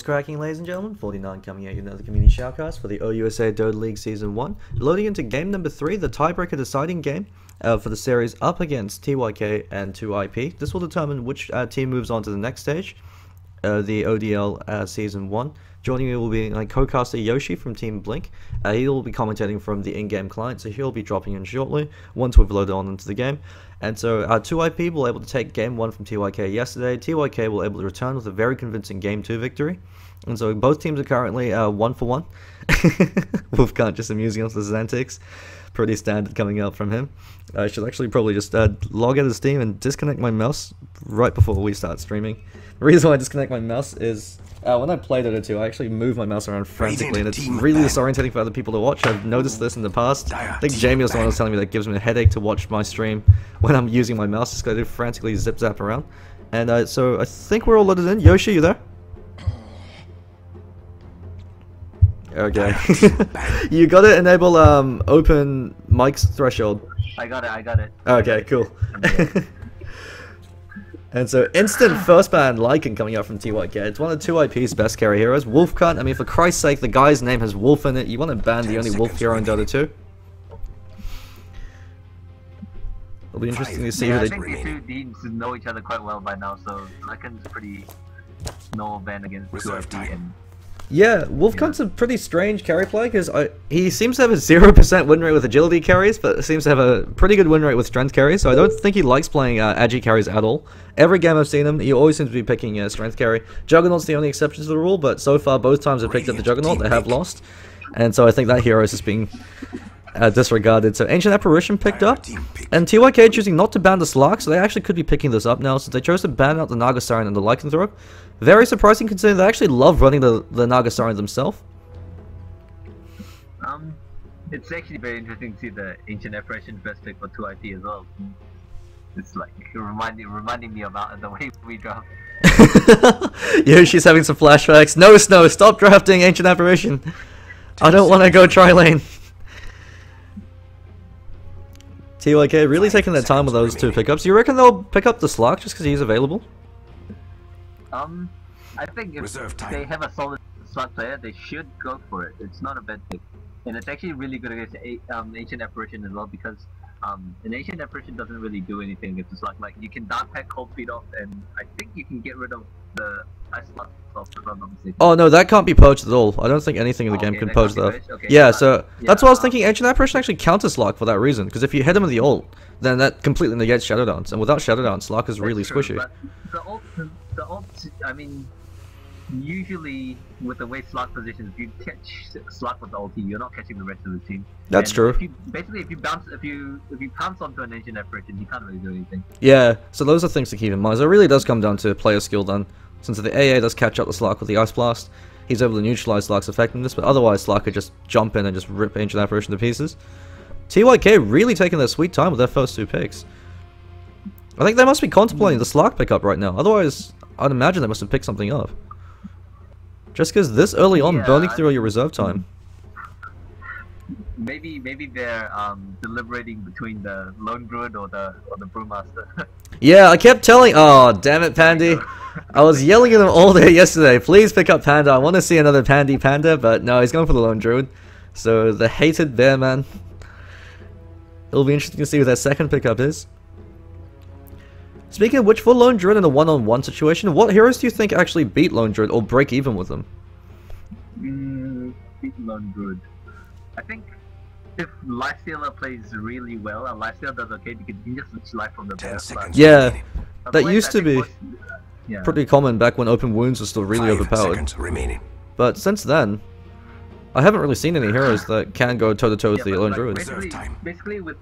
Cracking, ladies and gentlemen, 49 coming at you another community shoutcast for the OUSA Dota League Season 1. Loading into game number 3, the tiebreaker deciding game for the series up against TYK and TYK. This will determine which team moves on to the next stage, the ODL Season 1. Joining me will be my co-caster Yoshi from Team Blink. He will be commentating from the in-game client, so he'll be dropping in shortly once we've loaded on into the game. And so 2IP were able to take Game 1 from TYK yesterday. TYK were able to return with a very convincing Game 2 victory. And so both teams are currently 1-for-1. Wolfcant just amusing us with his antics. Pretty standard coming out from him. I should actually probably just log out of Steam and disconnect my mouse right before we start streaming. The reason why I disconnect my mouse is when I play Dota 2, I actually move my mouse around frantically, and it's really disorientating for other people to watch. I've noticed this in the past. I think Jamie was the one who was telling me that it gives me a headache to watch my stream when I'm using my mouse, just because I do frantically zip zap around. And so I think we're all loaded in. Yoshi, you there? Okay. You gotta enable open mic's threshold. I got it. Okay, cool. And so instant first ban Lycan coming out from TYK. It's one of 2IP's best carry heroes. Wolfcant, I mean, for Christ's sake, the guy's name has wolf in it. You want to ban the only wolf hero in Dota 2? It'll be interesting to see who they... I think these two teams know each other quite well by now, so Lycan's pretty normal ban against 2IP. Yeah, Wolfcant's a pretty strange carry play, because he seems to have a 0% win rate with agility carries, but seems to have a pretty good win rate with strength carries, so I don't think he likes playing agi carries at all. Every game I've seen him, he always seems to be picking strength carry. Juggernaut's the only exception to the rule, but so far both times I've picked up the Juggernaut, they have lost. And so I think that hero is just being disregarded. So Ancient Apparition picked up, and TYK choosing not to ban the Slark, so they actually could be picking this up now, since they chose to ban out the Nagasarian and the Lycanthrope. Very surprising considering they actually love running the Nagasarian themselves. It's actually very interesting to see the Ancient Apparition first pick for 2IP as well. It's like reminding me about the way we draft. Yoshi's having some flashbacks. No, Snow, stop drafting Ancient Apparition. I don't want to go tri-lane. TYK really taking their time with those two pickups. You reckon they'll pick up the Slark just because he's available? I think if they have a solid slot player, they should go for it. It's not a bad pick, and it's actually really good against Ancient Apparition as well, because an Ancient Apparition doesn't really do anything against the slot. Like, you can dark pack cold feet off, and I think you can get rid of the ice slot off, if I'm not mistaken. Oh no, that can't be poached at all. I don't think anything in the game can poach that. Okay, yeah, so that's what I was thinking. Ancient Apparition actually counters Slark for that reason, because if you hit him with the ult, then that completely negates Shadow Dance, and without Shadow Dance, Slark is really squishy. But the ult, I mean, usually with the way Slark positions, if you catch Slark with the ulti, you're not catching the rest of the team. That's true. If you pounce onto an Ancient Apparition, you can't really do anything. Yeah, so those are things to keep in mind. So it really does come down to player skill then. Since the AA does catch up the Slark with the Ice Blast, he's able to neutralize Slark's effectiveness, but otherwise Slark could just jump in and just rip Ancient Apparition to pieces. TYK really taking their sweet time with their first two picks. I think they must be contemplating the Slark pickup right now, otherwise I'd imagine they must have picked something up. Just because this early on, burning through your reserve time. Maybe they're deliberating between the Lone Druid or the Brewmaster. Yeah, I kept telling. Oh, damn it, Pandy! I was yelling at him all day yesterday. Please pick up Panda. I want to see another Pandy Panda, but no, he's going for the Lone Druid. So the hated bear man. It'll be interesting to see what their second pickup is. Speaking of which, for Lone Druid in a one-on-one situation, what heroes do you think actually beat Lone Druid or break even with them? Beat Lone Druid. I think if Lifestealer plays really well, and Lifestealer does okay, because you can just switch life from the bear. Yeah, that used to be pretty common back when Open Wounds was still really overpowered. But since then, I haven't really seen any heroes that can go toe-to-toe with the Lone Druid. Basically with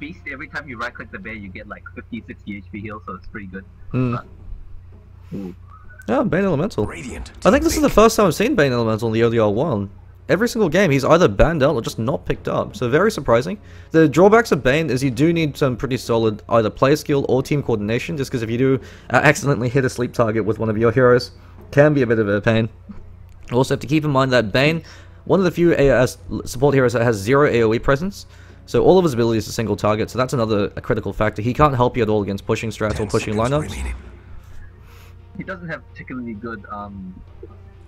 Feast, every time you right-click the bear, you get like 50-60 HP heal, so it's pretty good. Yeah, Bane Elemental. I think this is the first time I've seen Bane Elemental in the ODL 1. Every single game, he's either banned out or just not picked up, so very surprising. The drawbacks of Bane is you do need some pretty solid either player skill or team coordination, just because if you do accidentally hit a sleep target with one of your heroes, can be a bit of a pain. Also have to keep in mind that Bane, one of the few support heroes that has 0 AoE presence, so all of his abilities are single target, so that's another critical factor. He can't help you at all against pushing strats or pushing lineups. He doesn't have particularly good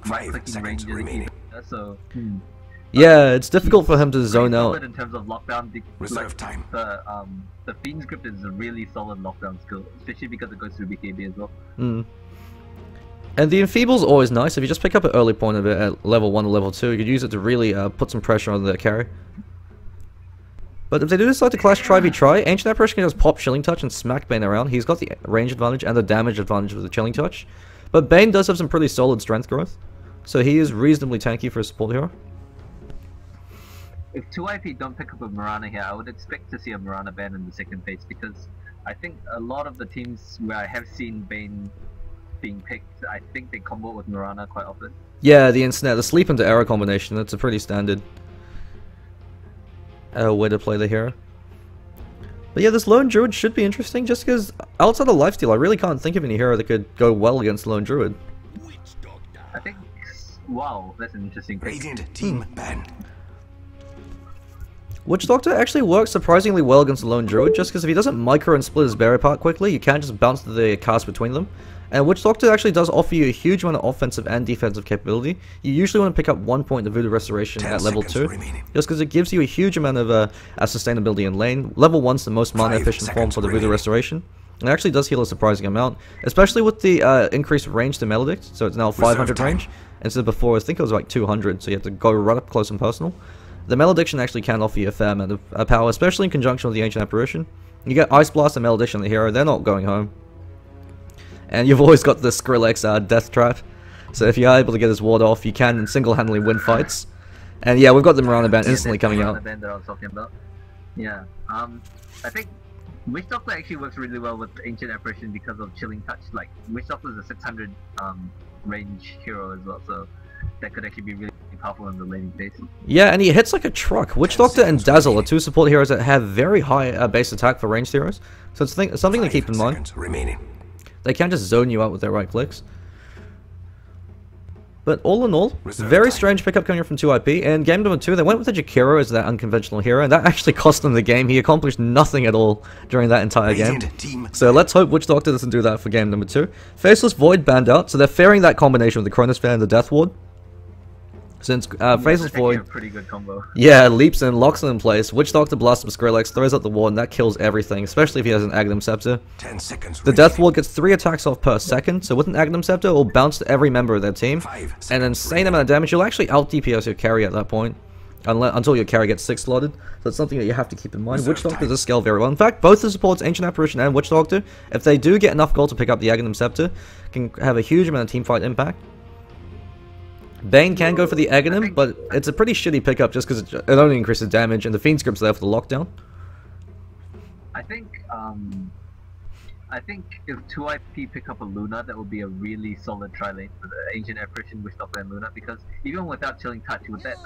clicking ranges. Remaining. So. Yeah, it's difficult for him to zone out. In terms of lockdown, Reserve time. The Fiend script is a really solid lockdown skill, especially because it goes through BKB as well. And the Enfeeble's always nice. If you just pick up an early point of it at level 1 or level 2, you could use it to really put some pressure on the carry. But if they do decide to clash try, Ancient Apparition can just pop Chilling Touch and smack Bane around. He's got the range advantage and the damage advantage with the Chilling Touch. But Bane does have some pretty solid strength growth, so he is reasonably tanky for a support hero. If 2IP don't pick up a Mirana here, I would expect to see a Mirana ban in the second phase, because I think a lot of the teams where I have seen Bane being picked, I think they combo with Mirana quite often. Yeah, the sleep into arrow combination, that's a pretty standard way to play the hero. But yeah, this Lone Druid should be interesting, just because outside of lifesteal, I really can't think of any hero that could go well against Lone Druid. I think, wow, that's an interesting pick. Radiant team ban. Witch Doctor actually works surprisingly well against the Lone Druid, just because if he doesn't micro and split his berry apart quickly, you can't just bounce the cast between them. And Witch Doctor actually does offer you a huge amount of offensive and defensive capability. You usually want to pick up 1 point of Voodoo Restoration at level 2, just because it gives you a huge amount of sustainability in lane. Level 1's the most mana efficient form for the Voodoo Restoration. It actually does heal a surprising amount, especially with the increased range to Maledict, so it's now 500 range, instead of before I think it was like 200, so you have to go right up close and personal. The Malediction actually can offer you a fair amount of power, especially in conjunction with the Ancient Apparition. You get Ice Blast and Malediction on the hero, they're not going home. And you've always got the Skrillex Death Trap, so if you are able to get his ward off, you can single-handedly win fights. And yeah, we've got the Mirana ban instantly coming out. That I was talking about. Yeah, I think Witch Doctor actually works really well with Ancient Apparition because of Chilling Touch. Like, Witch Doctor is a 600 range hero as well, so that could actually be really powerful in the laning phase. Yeah, and he hits like a truck. Witch Doctor and Dazzle are two support heroes that have very high base attack for ranged heroes, so it's something to keep in mind. They can just zone you out with their right clicks. But all in all, very strange pickup coming from 2IP, and game number 2, they went with the Jakiro as that unconventional hero, and that actually cost them the game. He accomplished nothing at all during that entire game. So let's hope Witch Doctor doesn't do that for game number 2. Faceless Void banned out, so they're fearing that combination with the Chronosphere and the Death Ward. Since Faceless Void, a pretty good combo. Yeah, leaps in, locks it in place. Witch Doctor blasts some Skrillex, throws out the ward, and that kills everything, especially if he has an Aghanim Scepter. 10 seconds the Death Ward gets 3 attacks off per second, so with an Aghanim Scepter, it will bounce to every member of their team. An insane amount of damage. You'll actually out-DPS your carry at that point, until your carry gets 6 slotted. So it's something that you have to keep in mind. Witch Doctor does scale very well. In fact, both the supports, Ancient Apparition and Witch Doctor, if they do get enough gold to pick up the Aghanim Scepter, can have a huge amount of teamfight impact. Bane can go for the Aghanim, but it's a pretty shitty pickup just because it only increases damage, and the Fiend Script's there for the lockdown. I think if 2IP pick up a Luna, that would be a really solid tri-lane for the Ancient Apparition, Witch Doctor, and Luna, because even without Chilling Touch, with that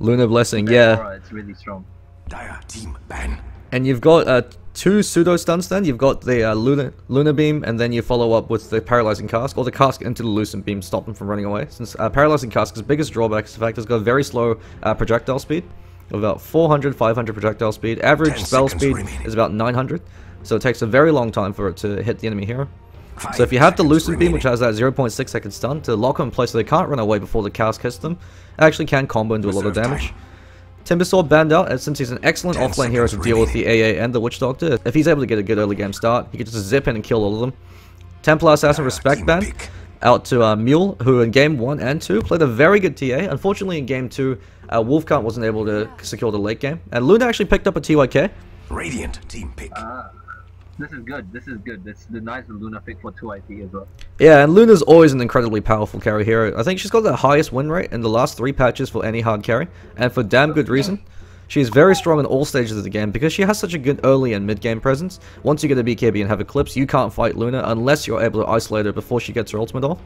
Luna Blessing, yeah, aura, it's really strong. Dire team ban. And you've got 2 pseudo stuns then. You've got the Luna Beam, and then you follow up with the Paralyzing Cask, or the Cask into the Lucent Beam, stop them from running away. Since Paralyzing Cask's biggest drawback is the fact it's got a very slow projectile speed, of about 400, 500 projectile speed. Average spell speed is about 900, so it takes a very long time for it to hit the enemy hero. So if you have the Lucent Beam, which has that 0.6 second stun, to lock them in place so they can't run away before the Cask hits them, it actually can combo and do a lot of damage. Timbersword banned out, and since he's an excellent offlane hero to deal with the AA and the Witch Doctor, if he's able to get a good early game start, he can just zip in and kill all of them. Templar Assassin Respect ban out to Mule, who in game 1 and 2 played a very good TA. Unfortunately in game 2, Wolfcant wasn't able to secure the late game, and Luna actually picked up a TYK. Radiant team pick. This is good, this is good. This is the nice Luna pick for 2IP as well. Yeah, and Luna's always an incredibly powerful carry hero. I think she's got the highest win rate in the last 3 patches for any hard carry, and for damn good reason. She's very strong in all stages of the game because she has such a good early and mid game presence. Once you get a BKB and have Eclipse, you can't fight Luna unless you're able to isolate her before she gets her ultimate off.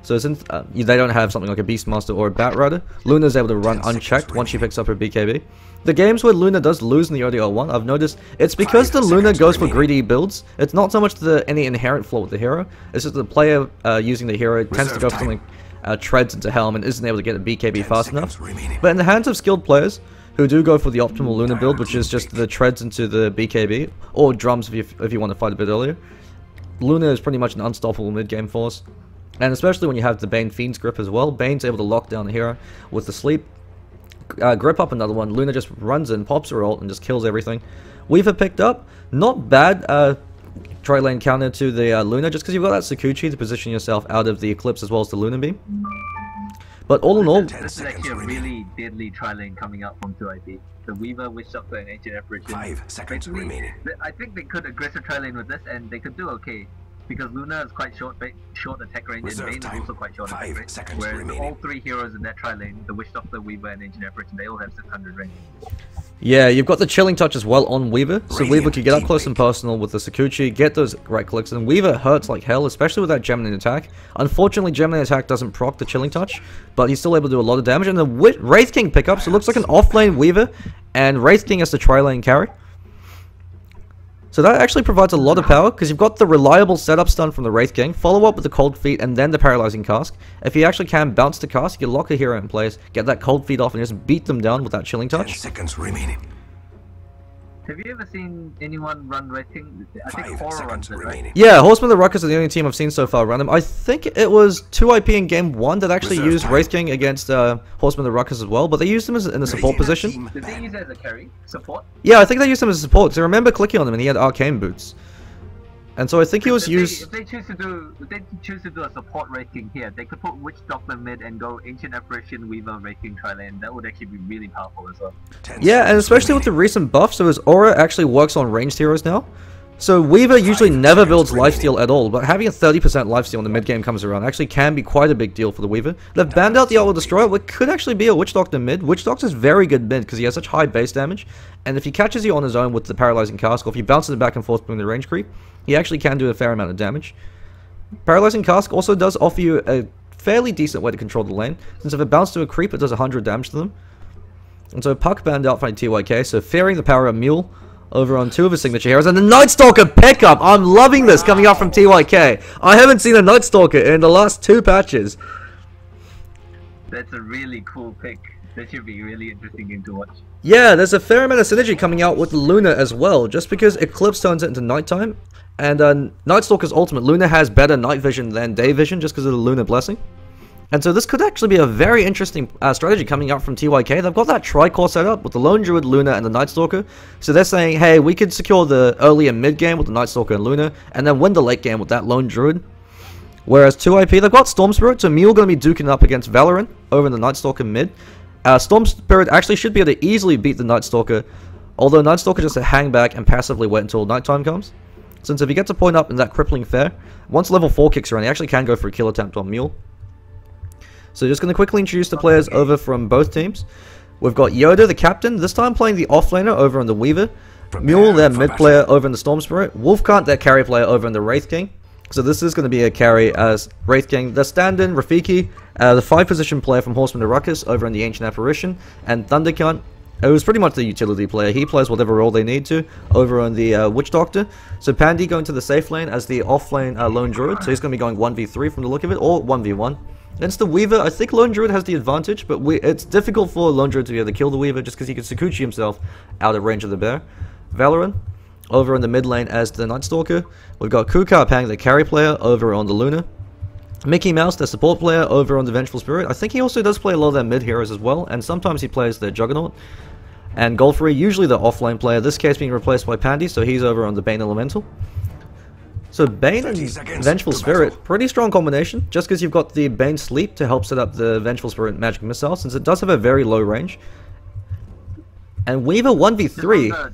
So since they don't have something like a Beastmaster or a Batrider, Luna's able to run unchecked once she picks up her BKB. The games where Luna does lose in the ODR 1, I've noticed it's because the Luna goes for greedy builds. It's not so much any inherent flaw with the hero, it's just the player using the hero tends to go for something treads into Helm and isn't able to get a BKB fast enough. But in the hands of skilled players who do go for the optimal Luna build, which is just the treads into the BKB, or drums if you want to fight a bit earlier, Luna is pretty much an unstoppable mid-game force. And especially when you have the Bane Fiend's Grip as well. Bane's able to lock down the hero with the sleep. Grip up another one. Luna just runs in, pops her ult, and just kills everything. Weaver picked up. Not bad tri lane counter to the Luna, just because you've got that Sakuchi to position yourself out of the Eclipse as well as the Luna Beam. But all in all... This is actually a really deadly tri lane coming up from 2IP. The Weaver, Witch Doctor, and Ancient Apparition. 5 seconds remaining. I think they could aggressive tri lane with this, and they could do okay. Because Luna is quite short attack range, Reserve and Bane time. is also quite short attack range. Seconds Whereas remaining. all three heroes in that tri lane, the Witch Doctor, Weaver, and Ancient Apparition, they all have 600 range. Yeah, you've got the Chilling Touch as well on Weaver, so Radiant Weaver can get up team close and personal with the Sakuchi, get those right clicks, and Weaver hurts like hell, especially with that Gemini attack. Unfortunately, Gemini attack doesn't proc the Chilling Touch, but he's still able to do a lot of damage, and the Wraith King pickup, so it looks like an off-lane Weaver, and Wraith King has the tri-lane carry. So that actually provides a lot of power, because you've got the reliable setup stun from the Wraith King, follow up with the Cold Feet, and then the Paralyzing Cask. If you actually can bounce the cask, you can lock a hero in place, get that Cold Feet off, and just beat them down with that Chilling 10 Touch. seconds remaining. Have you ever seen anyone run Wraith King? I think 5 Horror seconds runs it, right? remaining. Yeah, Horsemen of the Ruckus are the only team I've seen so far run him. I think it was 2IP in game 1 that actually Reserve used time. Wraith King against Horsemen of the Ruckus as well, but they used him as, in the support Radiant position. team Did they ban. use it as a carry? Support? Yeah, I think they used him as a support, because I remember clicking on him and he had Arcane Boots. And so I think he was used... If they choose to do a support Wraith King here, they could put Witch Doctor mid and go Ancient Apparition, Weaver, Wraith King tri-lane. That would actually be really powerful as well. 10 Yeah, and seconds especially with the remaining. recent buff, so his aura actually works on ranged heroes now. So Weaver usually never seconds builds remaining. lifesteal at all, but having a 30% lifesteal when the mid game comes around actually can be quite a big deal for the Weaver. They've banned out the Outlaw Destroyer, which could actually be a Witch Doctor mid. Witch Doctor's very good mid because he has such high base damage, and if he catches you on his own with the Paralyzing Cask, or if he bounces it back and forth between the range creep, he actually can do a fair amount of damage. Paralyzing Cask also does offer you a fairly decent way to control the lane, since if it bounces to a creep, it does 100 damage to them. And so Puck banned out by TYK, so fearing the power of Mule over on 2 of his signature heroes, and the Night Stalker pickup! I'm loving this coming out from TYK. I haven't seen a Night Stalker in the last 2 patches. That's a really cool pick. That should be a really interesting game to watch. Yeah, there's a fair amount of synergy coming out with Luna as well, just because Eclipse turns it into nighttime, and Night Stalker's ultimate, Luna has better night vision than day vision just because of the Luna Blessing. And so this could actually be a very interesting strategy coming out from TYK. They've got that tri-core setup with the Lone Druid, Luna, and the Night Stalker. So they're saying, hey, we could secure the early and mid game with the Night Stalker and Luna, and then win the late game with that Lone Druid. Whereas 2IP, they've got Storm Spirit, so Mule going to be duking up against Valorant over in the Night Stalker mid. Storm Spirit actually should be able to easily beat the Night Stalker, although Night Stalker just to hang back and passively wait until nighttime comes. Since if he gets a point up in that crippling fair, once level 4 kicks around, he actually can go for a kill attempt on Mule. So just going to quickly introduce the players over from both teams. We've got Yoda, the captain, this time playing the offlaner over on the Weaver. Mule, their mid player over in the Storm Spirit. Wolfcart, their carry player over in the Wraith King. So this is going to be a carry as Wraith King. The stand-in, Rafiki, the 5 position player from Horseman of Ruckus over in the Ancient Apparition. And Thundercunt, who's pretty much the utility player. He plays whatever role they need to over on the Witch Doctor. So Pandy going to the safe lane as the off-lane Lone Druid. So he's going to be going 1v3 from the look of it, or 1v1. Against the Weaver, I think Lone Druid has the advantage, but it's difficult for Lone Druid to be able to kill the Weaver just because he can Sakuchi himself out of range of the bear. Valorant, over in the mid lane as the Night Stalker. We've got Kukar Pang, the carry player, over on the Luna. Mickey Mouse, the support player, over on the Vengeful Spirit. I think he also does play a lot of their mid heroes as well, and sometimes he plays the Juggernaut. And Golfrey, usually the offlane player, this case being replaced by Pandy, so he's over on the Bane Elemental. So Bane and Vengeful Spirit, pretty strong combination, just because you've got the Bane Sleep to help set up the Vengeful Spirit Magic Missile, since it does have a very low range. And Weaver 1v3...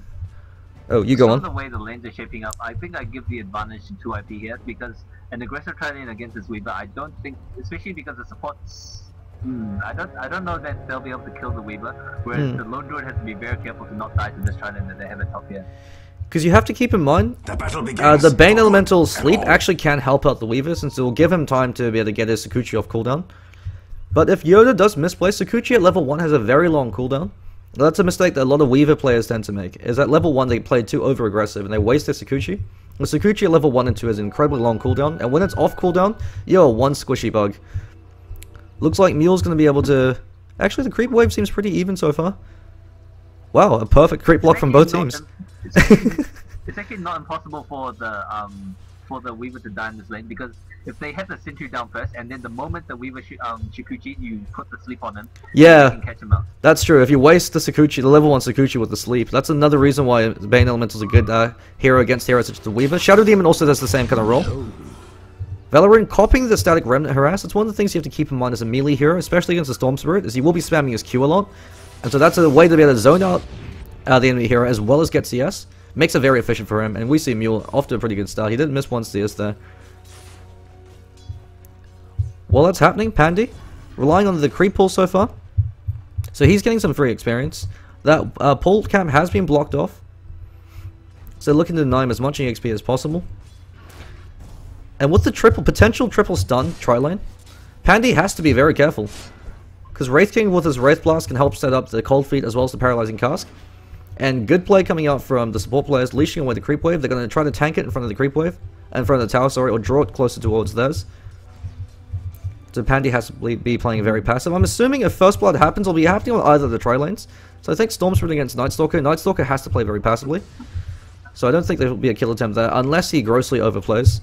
Oh, you go on. The way the lanes are shaping up, I think I give the advantage to 2IP here, because an aggressive tri-lane against this Weaver, I don't think, especially because the supports... I don't know that they'll be able to kill the Weaver, whereas the Lone Druid has to be very careful to not die to this tri-lane that they have at top here. Because you have to keep in mind, The battle begins. the Bane For Elemental good Sleep and all. actually can help out the Weaver, since it will give him time to be able to get his Sakuchi off cooldown. But if Yoda does misplace, Sakuchi at level 1 has a very long cooldown. That's a mistake that a lot of Weaver players tend to make, is at level 1 they play too over-aggressive and they waste their Sakuchi. The Sakuchi at level 1 and 2 has an incredibly long cooldown, and when it's off cooldown, you're one squishy bug. Looks like Mule's going to be able to... Actually, the creep wave seems pretty even so far. Wow, a perfect creep block from both teams. It's actually not impossible for the for the Weaver to die in this lane, because if they have the sentry down first, and then the moment the Weaver Shikuchi, you put the sleep on him, yeah, you can catch him out. That's true. If you waste the Sakuchi, the level 1 Sakuchi with the sleep, that's another reason why Bane Elemental is a good hero against heroes such as the Weaver. Shadow Demon also does the same kind of role. Valorant copying the static Remnant Harass, it's one of the things you have to keep in mind as a melee hero, especially against the Storm Spirit, is he will be spamming his Q a lot. And so that's a way to be able to zone out the enemy hero as well as get CS. Makes it very efficient for him, and we see Mule off to a pretty good start. He didn't miss one CS there. While that's happening, Pandy, relying on the creep pull so far. So he's getting some free experience. That pull camp has been blocked off. So looking to deny him as much EXP as possible. And with the potential triple stun tri-lane, Pandy has to be very careful. Because Wraith King with his Wraith Blast can help set up the Cold Feet as well as the Paralyzing Cask. And good play coming out from the support players, leashing away the creep wave. They're going to try to tank it in front of the creep wave. In front of the tower, sorry, or draw it closer towards theirs. So Pandy has to be playing very passive. I'm assuming if First Blood happens, it'll be happening on either of the tri-lanes. So I think Storm Spirit against Night Stalker. Night Stalker has to play very passively. So I don't think there will be a kill attempt there, unless he grossly overplays.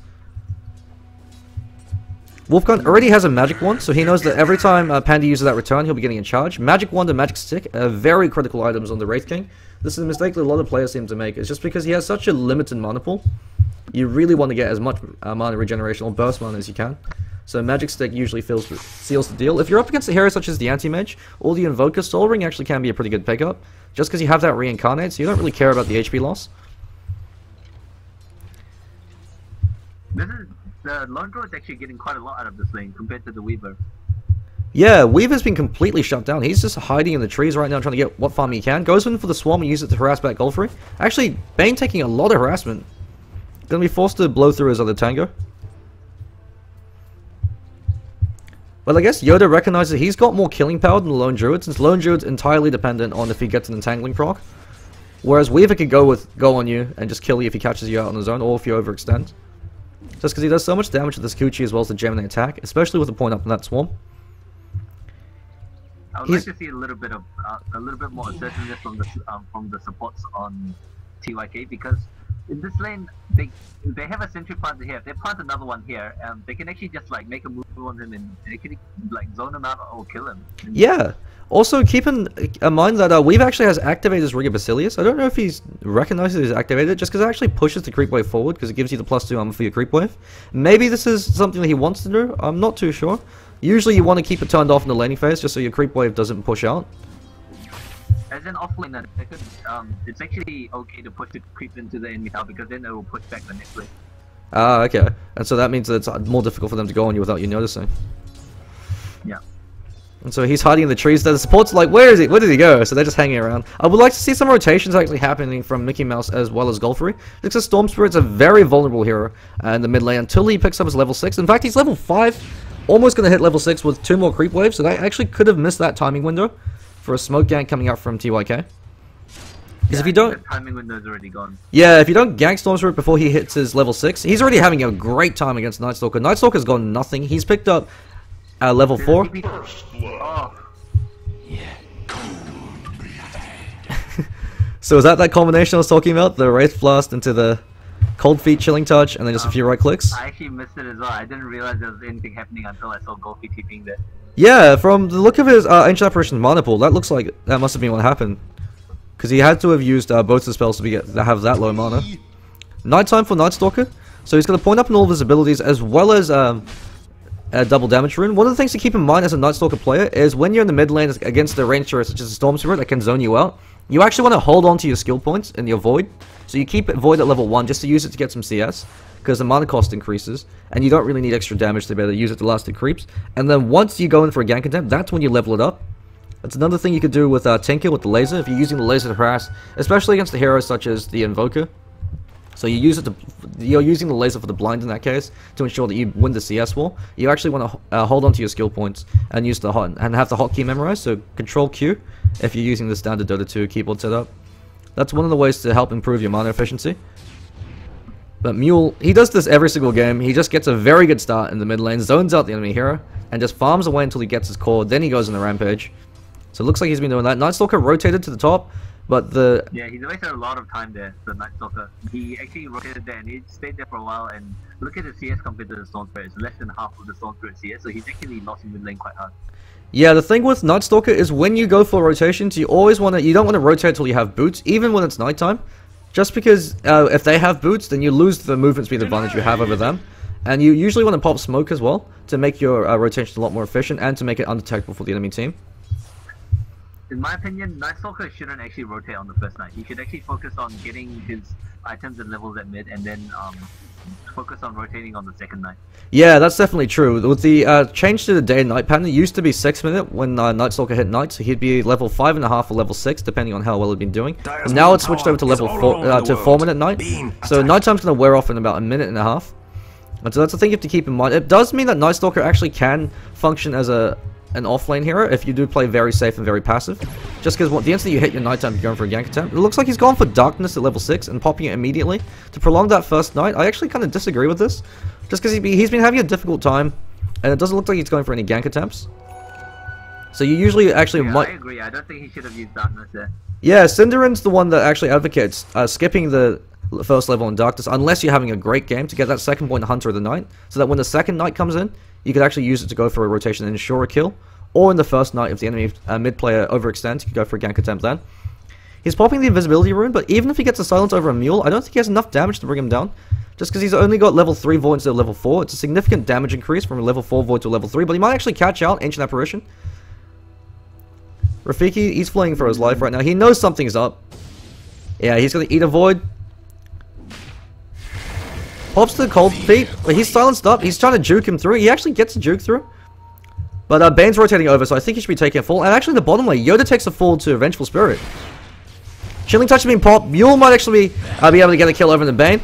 Wolfgun already has a Magic Wand, so he knows that every time Pandy uses that return, he'll be getting a charge. Magic Wand and Magic Stick are very critical items on the Wraith King. This is a mistake that a lot of players seem to make. It's just because he has such a limited mana pool. You really want to get as much mana regeneration or burst mana as you can. So Magic Stick usually seals the deal. If you're up against a hero such as the Anti-Mage or the Invoker, Soul Ring actually can be a pretty good pickup. Just because you have that Reincarnate, so you don't really care about the HP loss. The Lone Druid is actually getting quite a lot out of this lane compared to the Weaver. Yeah, Weaver's been completely shut down. He's just hiding in the trees right now trying to get what farm he can. Goes in for the Swarm and uses it to harass back Godfrey. Actually, Bane taking a lot of harassment. Gonna be forced to blow through his other Tango. But I guess Yoda recognizes he's got more killing power than the Lone Druid, since Lone Druid's entirely dependent on if he gets an Entangling proc. Whereas Weaver could go on you and just kill you if he catches you out on his own, or if you overextend. Just because he does so much damage to this Kuchi as well as the Gemini attack, especially with the point up in that Swarm. I would like to see a little bit more assertiveness from the supports on TYK, because in this lane they have a sentry planter here. If they plant another one here, they can actually just like make a move on him and they can like zone him out or kill him. Yeah. Also, keep in mind that Weave actually has activated his Rigor Basilius. I don't know if he's recognized he's activated, just because it actually pushes the creep wave forward, because it gives you the +2 armor for your creep wave. Maybe this is something that he wants to do. I'm not too sure. Usually you want to keep it turned off in the laning phase, just so your creep wave doesn't push out. As an offlane, it's actually okay to push the creep into the enemy tower, because then it will push back the next wave. Ah, okay. And so that means that it's more difficult for them to go on you without you noticing. Yeah. And so he's hiding in the trees. The support's like, where is he? Where did he go? So they're just hanging around. I would like to see some rotations actually happening from Mickey Mouse as well as Golfrey, because Storm Spirit's a very vulnerable hero in the mid lane until he picks up his level 6. In fact, he's level 5, almost going to hit level 6 with 2 more creep waves, so they actually could have missed that timing window for a smoke gank coming out from TYK. Because if you don't, the timing window's already gone. Yeah, if you don't gank Storm Spirit before he hits his level 6, he's already having a great time against Night Stalker. Night Stalker's got nothing. He's picked up level 4. Oh. So is that combination I was talking about? The Wraith Blast into the Cold Feet Chilling Touch, and then just a few right clicks? I actually missed it as well. I didn't realize there was anything happening until I saw Golfy TPing there. Yeah, from the look of his Ancient Apparition mana pool, that looks like that must have been what happened. Because he had to have used both the spells to have that low mana. Nighttime for Night Stalker, so he's going to point up in all of his abilities as well as a double damage rune. One of the things to keep in mind as a Night Stalker player is when you're in the mid lane against a ranged hero such as a Storm Spirit that can zone you out, you actually want to hold on to your skill points in your Void. So you keep Void at level 1 just to use it to get some CS, because the mana cost increases, and you don't really need extra damage to be able to use it to last the creeps. And then once you go in for a gank attempt, that's when you level it up. That's another thing you could do with Tinker with the laser, if you're using the laser to harass, especially against the heroes such as the Invoker. So you're using the laser for the blind in that case to ensure that you win the CS war. You actually want to hold on to your skill points and use the have the hotkey memorized. So Control Q if you're using the standard Dota 2 keyboard setup. That's one of the ways to help improve your mana efficiency. But Mule, he does this every single game. He just gets a very good start in the mid lane, zones out the enemy hero, and just farms away until he gets his core. Then he goes on the rampage. So it looks like he's been doing that. Night Stalker rotated to the top. But the Yeah, he's wasted a lot of time there, the Night Stalker. He actually rotated there and he stayed there for a while, and look at the CS compared to the Storm Spirit. It's less than half of the Storm Spirit CS, so he's actually lost in mid lane quite hard. Yeah, the thing with Night Stalker is when you go for rotations, you always want to, you don't want to rotate until you have boots, even when it's nighttime. Just because if they have boots, then you lose the movement speed advantage you have over them. And you usually want to pop smoke as well, to make your rotations a lot more efficient, and to make it undetectable for the enemy team. In my opinion, Night Stalker shouldn't actually rotate on the first night. He should actually focus on getting his items and levels at mid, and then focus on rotating on the second night. Yeah, that's definitely true. With the change to the day and night pattern, it used to be 6 minute when Night Stalker hit night, so he'd be level 5.5 or level 6, depending on how well he'd been doing. And now it's switched over to level 4 minute night, so nighttime's going to wear off in about a minute and a half. And so that's the thing you have to keep in mind. It does mean that Night Stalker actually can function as an off-lane hero if you do play very safe and very passive. Just because the instant you hit your nighttime, you're going for a gank attempt. It looks like he's gone for Darkness at level 6 and popping it immediately to prolong that first night. I actually kind of disagree with this. Just because he's been having a difficult time, and it doesn't look like he's going for any gank attempts. So you usually actually might... I agree, I don't think he should have used Darkness there. Yeah, Cinderen's the one that actually advocates skipping the first level in Darkness unless you're having a great game to get that second point Hunter of the Night, so that when the second night comes in, you could actually use it to go for a rotation and ensure a kill. Or in the first night, if the enemy mid player overextends, you could go for a gank attempt then. He's popping the invisibility rune, but even if he gets a silence over a mule, I don't think he has enough damage to bring him down. Just because he's only got level 3 void instead of level 4, it's a significant damage increase from a level 4 void to a level 3, but he might actually catch out Ancient Apparition. Rafiki, he's fleeing for his life right now. He knows something's up. Yeah, he's going to eat a void. Pops to the cold feet, but he's silenced up. He's trying to juke him through. He actually gets a juke through. But Bane's rotating over, so I think he should be taking a fall. And actually, the bottom lane, Yoda takes a fall to Vengeful Spirit. Chilling Touch has been popped. Mule might actually be able to get a kill over the Bane.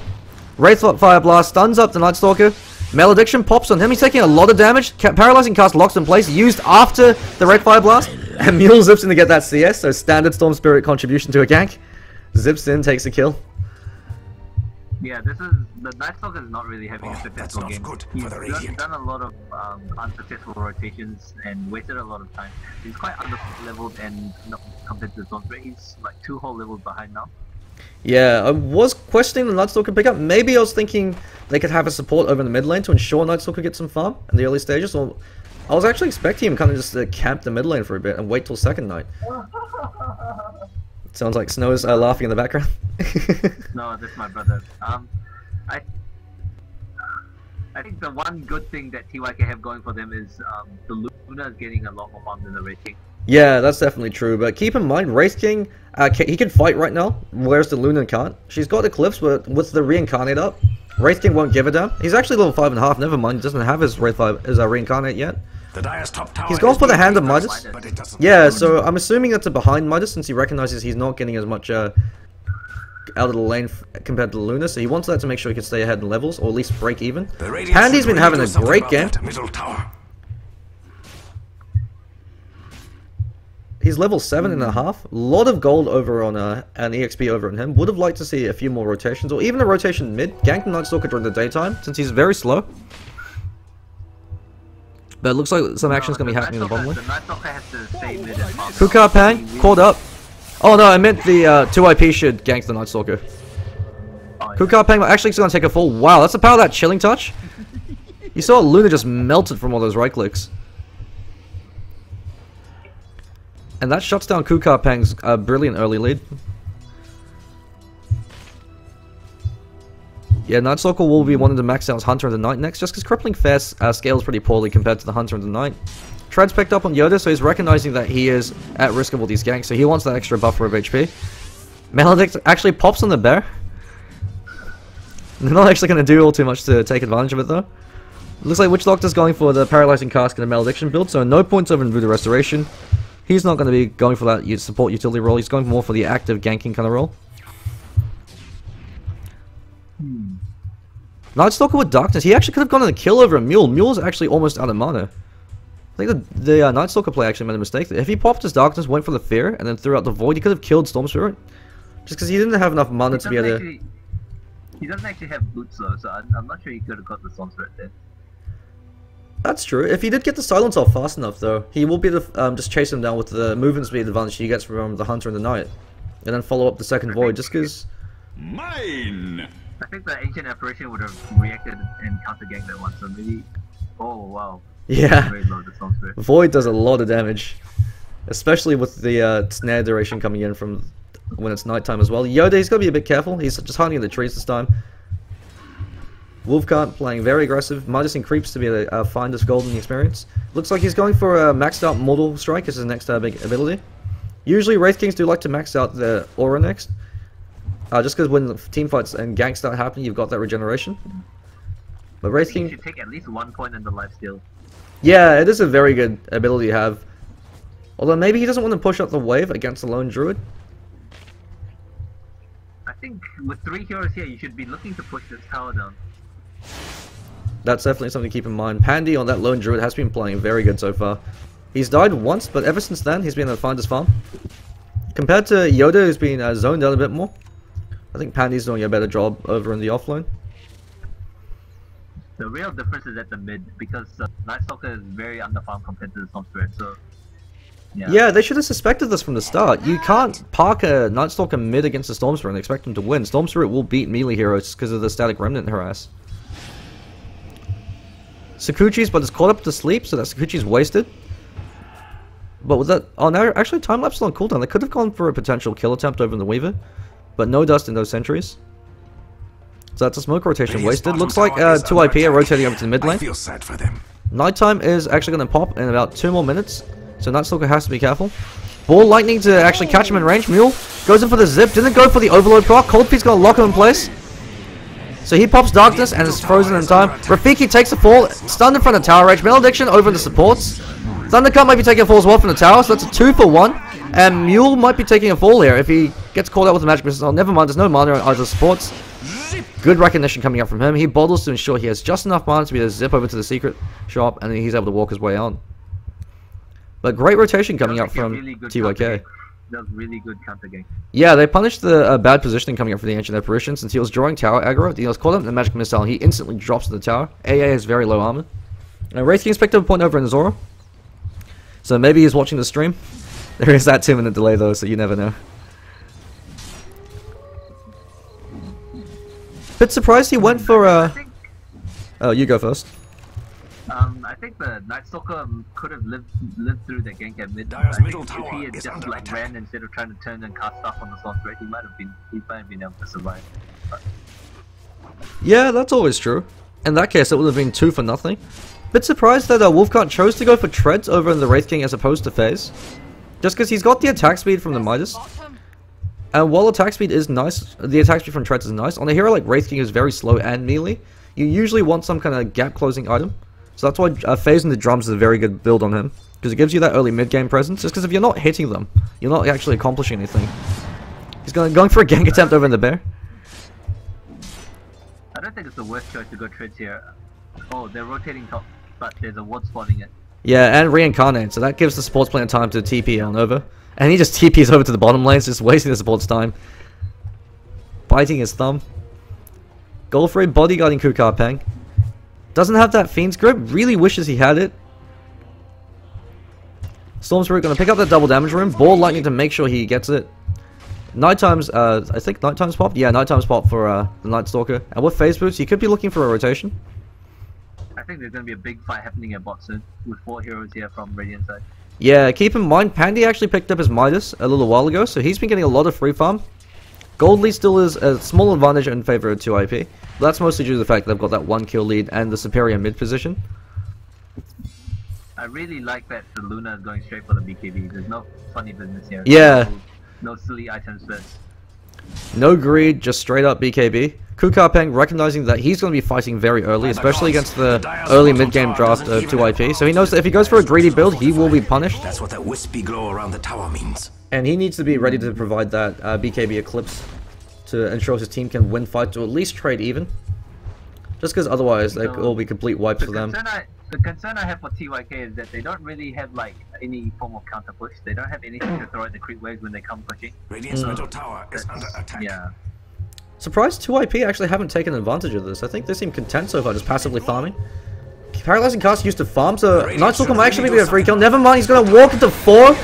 Wraith Fire Blast stuns up the Night Stalker. Malediction pops on him. He's taking a lot of damage. Paralyzing Cast locks in place, used after the Wraith Fire Blast. And Mule zips in to get that CS, so standard Storm Spirit contribution to a gank. Zips in, takes a kill. Yeah, the Night Stalker is not really having a successful game. He's done a lot of unsuccessful rotations and wasted a lot of time. He's quite under-leveled and compared to the Storm Spirit, he's like 2 whole levels behind now. Yeah, I was questioning the Night Stalker pickup. Maybe I was thinking they could have a support over in the mid lane to ensure Night Stalker gets some farm in the early stages. Or I was actually expecting him kind of just to camp the mid lane for a bit and wait till second night. Sounds like Snow's laughing in the background. No, that's my brother. I think the one good thing that TYK have going for them is the Luna is getting a lot more farm than the Wraith King. Yeah, that's definitely true, but keep in mind, Wraith King, he can fight right now, whereas the Luna can't. She's got Eclipse, but with the Reincarnate up, Wraith King won't give a damn. He's actually level 5.5, never mind, he doesn't have his Reincarnate yet. He's gone for the Hand of Midas. Yeah, so I'm assuming that's a behind Midas, since he recognizes he's not getting as much out of the lane compared to the Luna, so he wants that to make sure he can stay ahead in levels, or at least break even. Handy's been having a great game. He's level 7.5. A lot of gold over on an EXP over on him. Would have liked to see a few more rotations, or even a rotation mid. Gank the Night Stalker during the daytime, since he's very slow. But it looks like some action's going to be happening in the bottom lane. Kukar Pang, caught up. Oh no, I meant the 2IP should gank the Night Stalker. Kukar Pang actually going to take a fall. Wow, that's the power of that Chilling Touch. You saw Luna just melted from all those right clicks. And that shuts down Kukar Pang's brilliant early lead. Yeah, Night Stalker will be wanting to max out his Hunter of the Night next, just because Crippling Fair scales pretty poorly compared to the Hunter of the Night. Tread's picked up on Yoda, so he's recognizing that he is at risk of all these ganks, so he wants that extra buffer of HP. Maledict actually pops on the bear. They're not actually going to do all too much to take advantage of it, though. It looks like Witch Doctor's going for the Paralyzing Cask and a Malediction build, so no points over in Voodoo Restoration. He's not going to be going for that support utility role, he's going more for the active ganking kind of role. Night Stalker with Darkness, he actually could have gone on a kill over a Mule. Mule's actually almost out of mana. I think the Night Stalker play actually made a mistake there. If he popped his Darkness, went for the Fear, and then threw out the Void, he could have killed Storm Spirit. Just because he didn't have enough mana to be able to... He doesn't actually have boots though, so I'm not sure he could have got the Storm Spirit there. That's true. If he did get the silence off fast enough though, he will be able to just chase him down with the movement speed advantage he gets from the Hunter in the Night. and then follow up the second void, just because... Mine! I think the Ancient Apparition would have reacted and counter-ganked that one, so maybe... Oh, wow. Yeah, Very low, the Storm Spirit. void does a lot of damage. Especially with the snare duration coming in from when it's nighttime as well. Yoda, he's got to be a bit careful. He's just hiding in the trees this time. Wolfcart playing very aggressive. Midasing creeps to be a finder's golden experience. Looks like he's going for a maxed out Mortal Strike as his next big ability. Usually Wraith Kings do like to max out their aura next. Just because when the team fights and ganks start happening, you've got that regeneration. But Wraith King... You should take at least 1 point in the lifesteal. Yeah, it is a very good ability to have. Although maybe he doesn't want to push up the wave against the lone Druid. I think with 3 heroes here, you should be looking to push this tower down. That's definitely something to keep in mind. Pandy on that lone Druid has been playing very good so far. He's died once, but ever since then, he's been able to find his farm. Compared to Yoda, who's been zoned out a bit more, I think Pandy's doing a better job over in the offlane. The real difference is at the mid, because Night Stalker is very underfarmed compared to the Storm Spirit, so... Yeah, they should have suspected this from the start. You can't park a Night Stalker mid against a Storm Spirit and expect him to win. Storm Spirit will beat melee heroes because of the static remnant harass. Sakuchi's, but it's caught up to sleep, so that Sakuchi's wasted. But with that... Oh, now actually time lapse on cooldown. They could have gone for a potential kill attempt over the Weaver, but no dust in those sentries. So that's a smoke rotation wasted. Looks like 2IP are rotating over to the mid lane. I feel sad for them. Nighttime is actually going to pop in about 2 more minutes, so Night Stalker has to be careful. Ball Lightning to actually catch him in range. Mule goes in for the zip, didn't go for the overload proc. Cold Feet's going to lock him in place. So he pops Darkness and is frozen in time. Rafiki takes a fall, stunned in front of Tower Rage. Malediction over the supports. Thundercut might be taking a fall as well from the tower, so that's a 2 for 1. And Mule might be taking a fall here if he gets caught out with the magic missile. Never mind, there's no mana on either supports. Good recognition coming up from him. He bottles to ensure he has just enough mana to be able to zip over to the secret shop, and then he's able to walk his way on. But great rotation coming up from TYK. That was really good counter game. Yeah, they punished the bad positioning coming up for the Ancient Apparition since he was drawing tower aggro. He was caught up in the magic missile. He instantly drops to the tower. AA has very low armor. And Wraith King's picked up a point over in Zora. So maybe he's watching the stream. There is that 2-minute delay though, so you never know. Bit surprised he went for Oh, you go first. I think the Night Stalker could have lived through the gank at mid. Dire's middle If tower he had is just under like attack. ran instead of trying to turn and cast stuff on the Storm Spirit, he might have been able to survive. But Yeah, that's always true. In that case, it would have been 2 for nothing. Bit surprised that Wolfcart chose to go for Treads over in the Wraith King as opposed to Phase. Just because he's got the attack speed from the Midas. And while attack speed is nice, the attack speed from Treads is nice, on a hero like Wraith King is very slow and melee, you usually want some kind of gap closing item. So that's why Phase in the drums is a very good build on him. Because it gives you that early mid-game presence, just because if you're not hitting them, you're not actually accomplishing anything. He's going for a gank attempt over in the bear. I don't think it's the worst choice to go Treads here. Oh, they're rotating top, but there's a ward spawning it. Yeah, and Reincarnate, so that gives the supports player time to TP on over. And he just TPs over to the bottom lanes, just wasting the support's time. Biting his thumb. Golfray bodyguarding Kukar Peng. Doesn't have that Fiend's Grip, really wishes he had it. Storm Spirit gonna pick up that double damage room, Ball Lightning to make sure he gets it. Nighttime's, I think Nighttime's popped? Yeah, Nighttime's popped for the Night Stalker. And with Phase Boots, he could be looking for a rotation. I think there's going to be a big fight happening at bot soon, with 4 heroes here from Radiant side. Yeah, keep in mind, Pandy actually picked up his Midas a little while ago, so he's been getting a lot of free farm. Goldly still is a small advantage in favor of 2IP. But that's mostly due to the fact that they've got that 1 kill lead and the superior mid position. I really like that the Luna is going straight for the BKB. There's no funny business here. Yeah. No silly items first. No greed, just straight up BKB. Kukar Peng recognizing that he's going to be fighting very early, especially against the early mid-game draft of 2IP. So he knows that if he goes for a greedy build, he will be punished. That's what that wispy glow around the tower means. And he needs to be ready to provide that BKB Eclipse to ensure his team can win fights or at least trade even. Just because otherwise they will be complete wipes for them. The concern I have for TYK is that they don't really have like any form of counter push. They don't have anything to throw at the creep waves when they come pushing. Radiant's middle tower is under attack. Yeah. Surprised 2IP actually haven't taken advantage of this. I think they seem content so far, just passively farming. Paralyzing Cast used to farm, so Night Stalker might actually be a free kill. Never mind, he's going to walk into 4.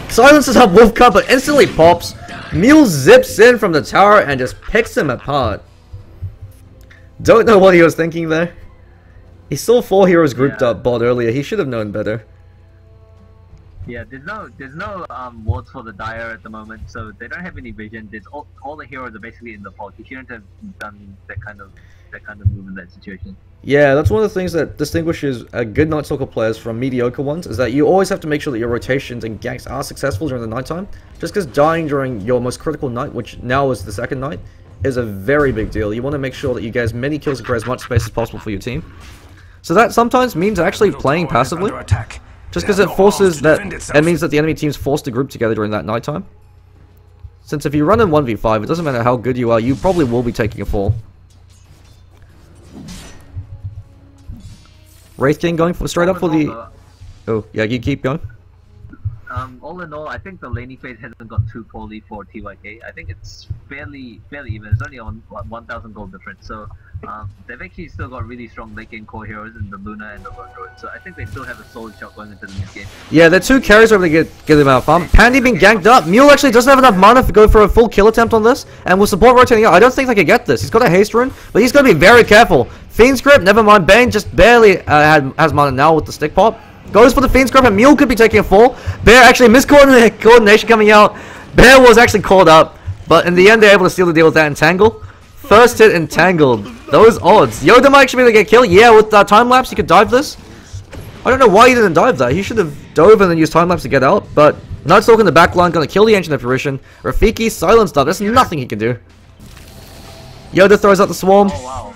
Silences up Wolfcub, but instantly pops. Mule zips in from the tower and just picks him apart. Don't know what he was thinking there. He saw 4 heroes grouped up bot earlier. He should have known better. Yeah, there's no wards for the Dire at the moment, so they don't have any vision. There's all the heroes are basically in the fog. He shouldn't have done that kind of move in that situation. Yeah, that's one of the things that distinguishes good Night Stalker players from mediocre ones, is that you always have to make sure that your rotations and ganks are successful during the nighttime. Just because dying during your most critical night, which now is the second night, is a very big deal. You want to make sure that you get as many kills and create as much space as possible for your team. So that sometimes means actually playing passively. Just because it forces that, it means that the enemy team's forced to group together during that nighttime. Since if you run in 1v5, it doesn't matter how good you are, you probably will be taking a fall. Wraith King going for straight up for the... Oh, yeah, you keep going. All in all, I think the laning phase hasn't gone too poorly for TYK. I think it's fairly even. It's only on 1,000 gold difference. So they've actually still got really strong late game core heroes in the Luna and the Lone Druid. So I think they still have a solid shot going into the mid game. Yeah, the 2 carries are able to get them out of farm. Pandy being ganked up. Mule actually doesn't have enough mana to go for a full kill attempt on this. And with support rotating out, I don't think they could get this. He's got a haste rune, but he's going to be very careful. Fiend's Grip, never mind. Bane just barely has mana now with the stick pop. Goes for the Fiend's Grip, and Mule could be taking a fall. Bear actually miscoordination coming out. Bear was actually caught up, but in the end they're able to seal the deal with that Entangle. First hit Entangled. Those odds. Yoda might actually be able to get killed. Yeah, with time lapse he could dive this. I don't know why he didn't dive that. He should have dove and then used time lapse to get out, but Night Stalker in the back line, gonna kill the Ancient Apparition. Rafiki silenced up. There's nothing he can do. Yoda throws out the Swarm. Oh, wow.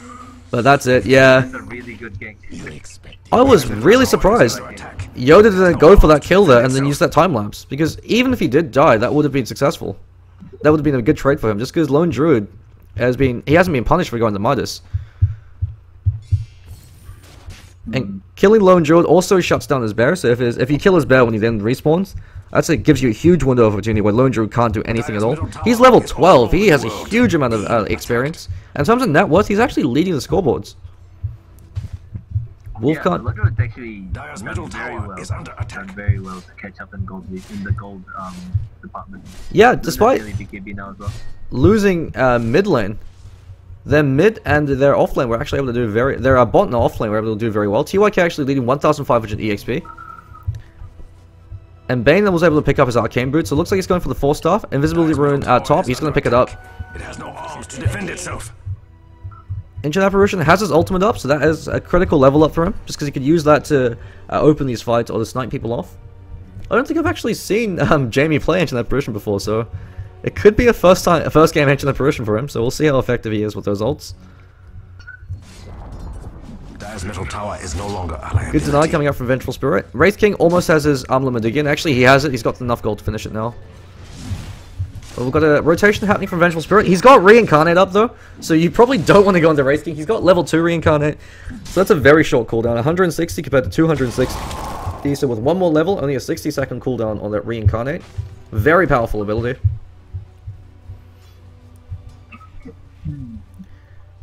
But that's it, yeah. That's a really good gank. I was really surprised Yoda didn't go for that kill there and then use that time lapse, because even if he did die, that would have been successful. That would have been a good trade for him, just because Lone Druid hasn't been punished for going to Midas. And killing Lone Druid also shuts down his bear, so if you kill his bear when he then respawns, it gives you a huge window of opportunity where Lone Druid can't do anything at all. He's level 12, he has a huge amount of experience, and in terms of net worth, he's actually leading the scoreboards. Wolf can't. Lone Druid's actually done very well to catch up in the gold department. Yeah, despite losing mid lane, their mid and their off lane were actually able to do their bot and off lane were able to do very well. TYK actually leading 1,500 EXP. And Bane was able to pick up his arcane boot, so it looks like he's going for the 4-staff. Invisibility rune top, he's going to pick it up. It has no arms to defend itself. Ancient Apparition has his ultimate up, so that is a critical level up for him, just because he could use that to open these fights or to snipe people off. I don't think I've actually seen Jamie play Ancient Apparition before, so it could be a first game Ancient Apparition for him, so we'll see how effective he is with those ults. Dire's middle tower is no longer a liability. Good deny coming up from Vengeful Spirit. Wraith King almost has his armlet again. Actually, he has it. He's got enough gold to finish it now. Well, we've got a rotation happening from Vengeful Spirit. He's got Reincarnate up, though, so you probably don't want to go into Wraith King. He's got level 2 Reincarnate, so that's a very short cooldown. 160 compared to 260. So with one more level, only a 60-second cooldown on that Reincarnate. Very powerful ability.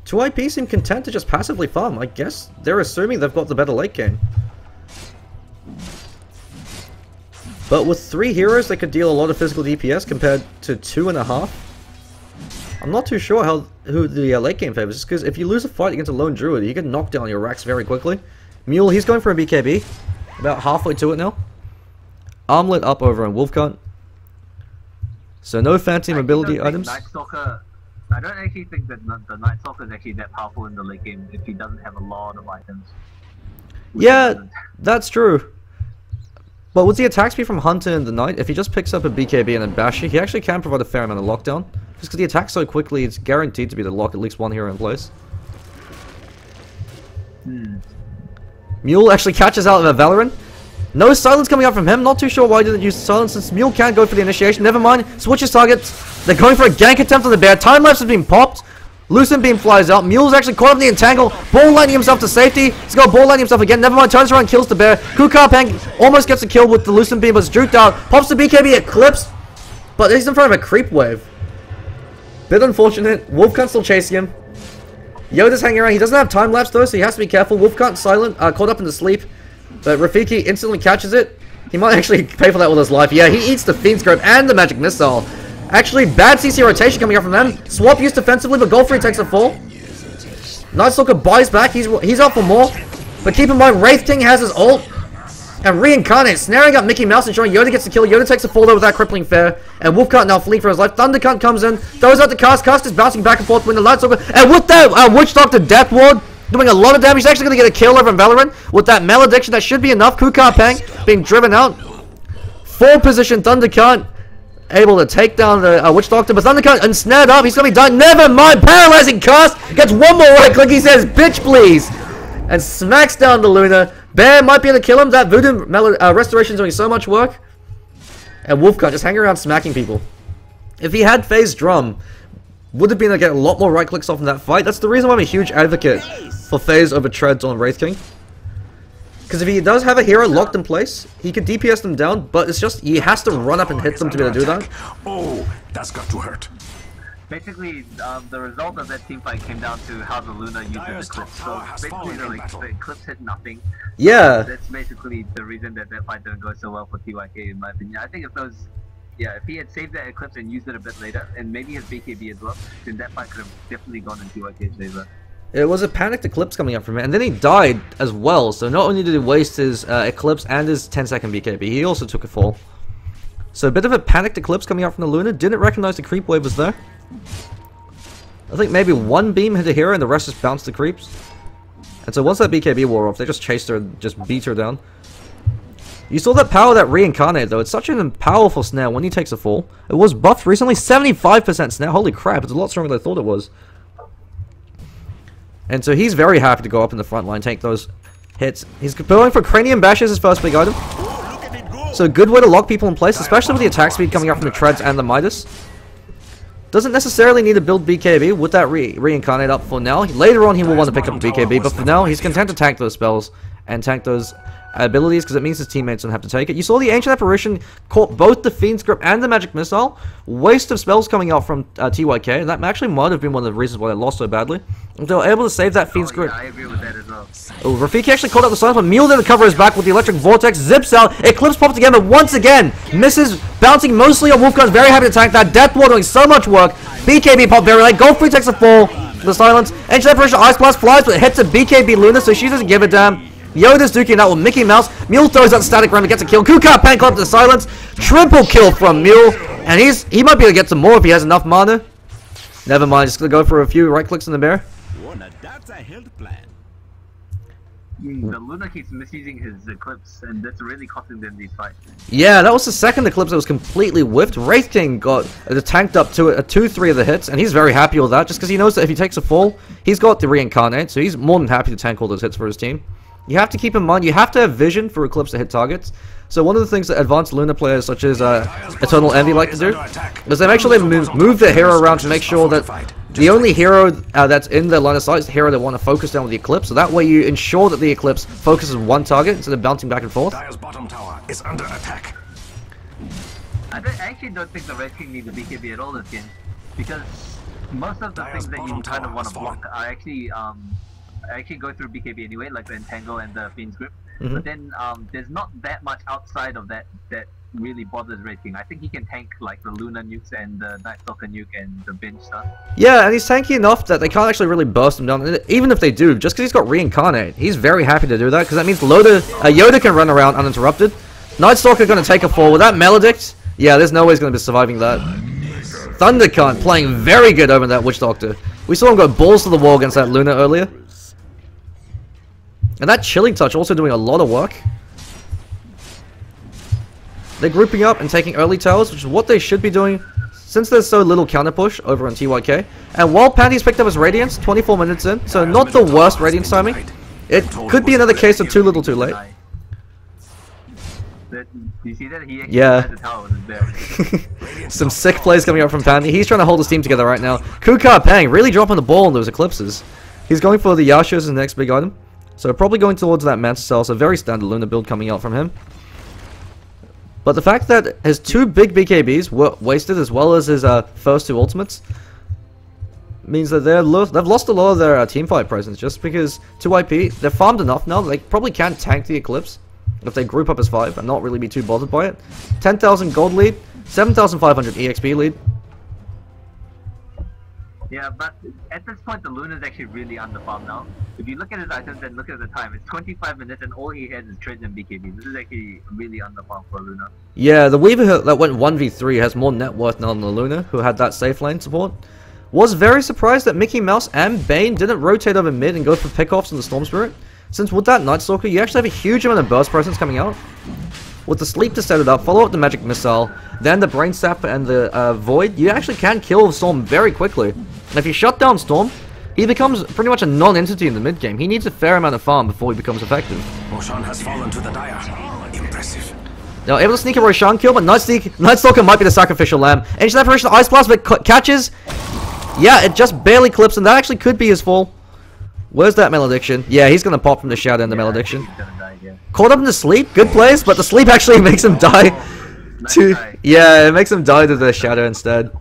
2IP seem content to just passively farm. I guess they're assuming they've got the better late game. But with 3 heroes, they could deal a lot of physical DPS compared to 2.5. I'm not too sure who the late game favors, just because if you lose a fight against a Lone Druid, you can knock down your racks very quickly. Mule, he's going for a BKB. About halfway to it now. Armlet up over on Wolfcunt. So no fancy mobility items. Night Stalker, I don't actually think that the Night Stalker is actually that powerful in the late game if he doesn't have a lot of items. Yeah, that's true. But with the attack speed from Hunter in the Knight, if he just picks up a BKB and a Basher, he actually can provide a fair amount of lockdown. Just because he attacks so quickly, it's guaranteed to be to lock at least one hero in place. Mule actually catches out of a Valorant. No silence coming out from him. Not too sure why he didn't use silence, since Mule can't go for the initiation. Never mind. Switches targets. They're going for a gank attempt on the bear. Time lapse has been popped. Lucent Beam flies out. Mule's actually caught up in the entangle. Ball lightning himself to safety. He's got ball lightning himself again. Never mind. Turns around and kills the bear. Kukar almost gets a kill with the Lucent Beam, but it's juked out. Pops the BKB Eclipse. But he's in front of a creep wave. Bit unfortunate. Wolfcunt still chasing him. Yoda's hanging around. He doesn't have time lapse though, so he has to be careful. Wolfcunt silent, caught up in the sleep. But Rafiki instantly catches it. He might actually pay for that with his life. Yeah, he eats the Fiend's Grip and the Magic Missile. Actually, bad CC rotation coming up from them. Swap used defensively, but Godfrey takes a fall. Night Stalker buys back. He's up for more. But keep in mind, Wraith King has his ult. And Reincarnate snaring up Mickey Mouse, ensuring Yoda gets the kill. Yoda takes a fall though with that crippling fair. And Wolfcut now fleeing for his life. Thundercunt comes in, throws out the cast. Cast is bouncing back and forth with the Night Stalker. And with that Witch Doctor Death Ward, doing a lot of damage. He's actually going to get a kill over in Valorant. With that Malediction, that should be enough. Kukar Pang being driven out. Full position Thundercunt. Able to take down the Witch Doctor, but Thundercunt ensnared up. He's gonna be done. Never mind. Paralyzing cast. Gets one more right click. He says, "Bitch, please," and smacks down the Luna. Bear might be able to kill him. That Voodoo Restoration is doing so much work. And Wolfcut just hanging around smacking people. If he had phased Drum, would have been able to get a lot more right clicks off in that fight. That's the reason why I'm a huge advocate for phase over treads on Wraith King. Because if he does have a hero locked in place, he could DPS them down, but it's just, he has to run up and hit them to be able to do that. Oh, that's got to hurt. Basically, the result of that team fight came down to how the Luna used the Eclipse. So basically, the Eclipse hit nothing. Yeah. That's basically the reason that fight didn't go so well for TYK, in my opinion. I think if those, if he had saved that Eclipse and used it a bit later, and maybe his BKB as well, then that fight could have definitely gone in TYK's favor. It was a panicked Eclipse coming up from him, and then he died as well, so not only did he waste his Eclipse and his 10-second BKB, he also took a fall. So a bit of a panicked Eclipse coming out from the Luna, didn't recognize the creep wave was there. I think maybe one beam hit a hero and the rest just bounced the creeps. And so once that BKB wore off, they just chased her and just beat her down. You saw that power that Reincarnate though, it's such a powerful snare when he takes a fall. It was buffed recently, 75% snare, holy crap, it's a lot stronger than I thought it was. And so he's very happy to go up in the front line, take those hits. He's going for Cranium Bash as his first big item. So a good way to lock people in place, especially with the attack speed coming up from the Treads and the Midas. Doesn't necessarily need to build BKB with that Reincarnate up for now. Later on he will want to pick up a BKB, but for now he's content to tank those spells and tank those abilities because it means his teammates don't have to take it. You saw the Ancient Apparition caught both the Fiend's Grip and the Magic Missile. Waste of spells coming out from TYK, and that actually might have been one of the reasons why they lost so badly. If they were able to save that Fiend's Grip. Yeah, I agree with that as well. Oh, Rafiki actually caught out the silence, but Mule didn't cover his back with the Electric Vortex, zips out, Eclipse pops again, but once again, misses, bouncing mostly on Wolfgun's, very happy to tank that, Death Ward doing so much work, BKB pop very late, Godfrey takes a fall, the silence, Ancient Apparition Ice Blast flies, but it hits a BKB Luna, so she doesn't give a damn. Yoda's duking out with Mickey Mouse, Mule throws out the Static Ram and gets a kill, Kukar Pank up to the silence, triple kill from Mule, and he might be able to get some more if he has enough mana. Never mind, just gonna go for a few right clicks in the bear. That's a health plan. The Luna keeps misusing his Eclipse, and that's really costing them these fights. Yeah, that was the second Eclipse that was completely whiffed. Wraith King got tanked up to 2-3 of the hits, and he's very happy with that, just because he knows that if he takes a fall, he's got the Reincarnate, so he's more than happy to tank all those hits for his team. You have to keep in mind, you have to have vision for Eclipse to hit targets. So one of the things that advanced Luna players such as Eternal Envy like to do is they make sure they move their hero around to make sure that the only hero that's in their line of sight is the hero they want to focus down with the Eclipse. So that way you ensure that the Eclipse focuses one target instead of bouncing back and forth. Dire's bottom tower is under attack. I actually don't think the Red King needs a BKB at all this game, because most of the things that you kind of want to block are actually go through BKB anyway, like the Entangle and the Fiend's Grip. But then there's not that much outside of that really bothers Red King. I think he can tank like the Luna nukes and the Night Stalker nuke and the Binge stuff. Yeah, and he's tanky enough that they can't actually really burst him down. Even if they do, just because he's got Reincarnate, he's very happy to do that, because that means Yoda can run around uninterrupted. Night Stalker going to take a fall with that Maledict. Yeah, there's no way he's going to be surviving that. Thundercunt playing very good over that Witch Doctor. We saw him go balls to the wall against that Luna earlier. And that Chilling Touch also doing a lot of work. They're grouping up and taking early towers, which is what they should be doing since there's so little counter push over on TYK. And while Panty's picked up his Radiance, 24 minutes in, so not the worst Radiance timing. It could be another case of too little too late. You see that? He actually had the tower with his bear. Some sick plays coming up from Panty. He's trying to hold his team together right now. Kukar Pang really dropping the ball in those Eclipses. He's going for the Yasha as the next big item. So probably going towards that Mantis Cell, so very standard Luna build coming out from him. But the fact that his two big BKBs were wasted as well as his first two ultimates means that they've lost a lot of their teamfight presence, just because 2IP, they're farmed enough now that they probably can tank the Eclipse if they group up as 5 and not really be too bothered by it. 10,000 gold lead, 7,500 EXP lead. Yeah, but at this point, the Luna's actually really underfarmed now. If you look at his items and look at the time, it's 25 minutes and all he has is Treads and BKB. This is actually really underfarmed for Luna. Yeah, the Weaver that went 1v3 has more net worth now than the Luna, who had that safe lane support. Was very surprised that Mickey Mouse and Bane didn't rotate over mid and go for pickoffs in the Storm Spirit. Since with that Night Stalker, you actually have a huge amount of burst presence coming out. With the Sleep to set it up, follow up the Magic Missile, then the Brain Sap and the Void, you actually can kill Storm very quickly. And if you shut down Storm, he becomes pretty much a non-entity in the mid game. He needs a fair amount of farm before he becomes effective. Roshan has fallen to the Dire. Impressive. Now able to sneak a Roshan kill, but Night Stalker might be the sacrificial lamb. Ancient Apparition, Ice Blast, but catches. Yeah, it just barely clips, and that actually could be his fall. Where's that Malediction? Yeah, he's gonna pop from the Shadow and the Malediction. Caught up in the Sleep, good plays, but the Sleep actually makes him die to... Yeah, it makes him die to the Shadow instead.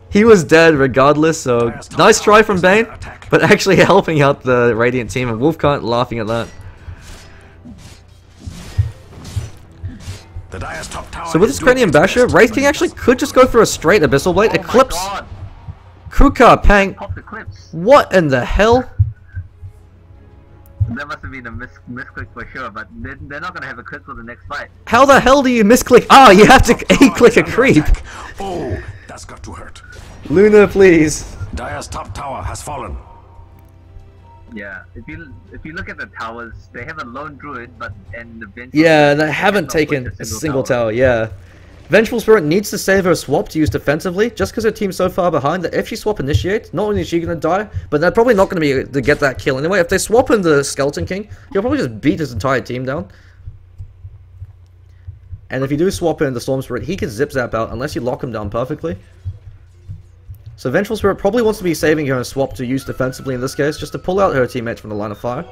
He was dead regardless, so nice try from Bane, but actually helping out the Radiant team, and Wolfcant laughing at that. So with this Cranium Basher, Wraith King actually could just go for a straight Abyssal Blade, Eclipse, Kuka, Pang. What in the hell? That must have been a misclick for sure, but they're not gonna have a crit for the next fight. How the hell do you misclick? Ah, you have to A-click a creep. Oh, that's got to hurt. Luna, please. Dire's top tower has fallen. Yeah, if you look at the towers, they have a lone Druid, and the Vengeful. Yeah, they haven't taken a single tower. Yeah, Vengeful Spirit needs to save her swap to use defensively, just because her team's so far behind that if she swap initiate, not only is she gonna die, but they're probably not gonna be able to get that kill anyway. If they swap in the Skeleton King, he'll probably just beat his entire team down. And if you do swap in the Storm Spirit, he can zip zap out unless you lock him down perfectly. So Vengeful Spirit probably wants to be saving her swap to use defensively in this case, just to pull out her teammates from the line of fire.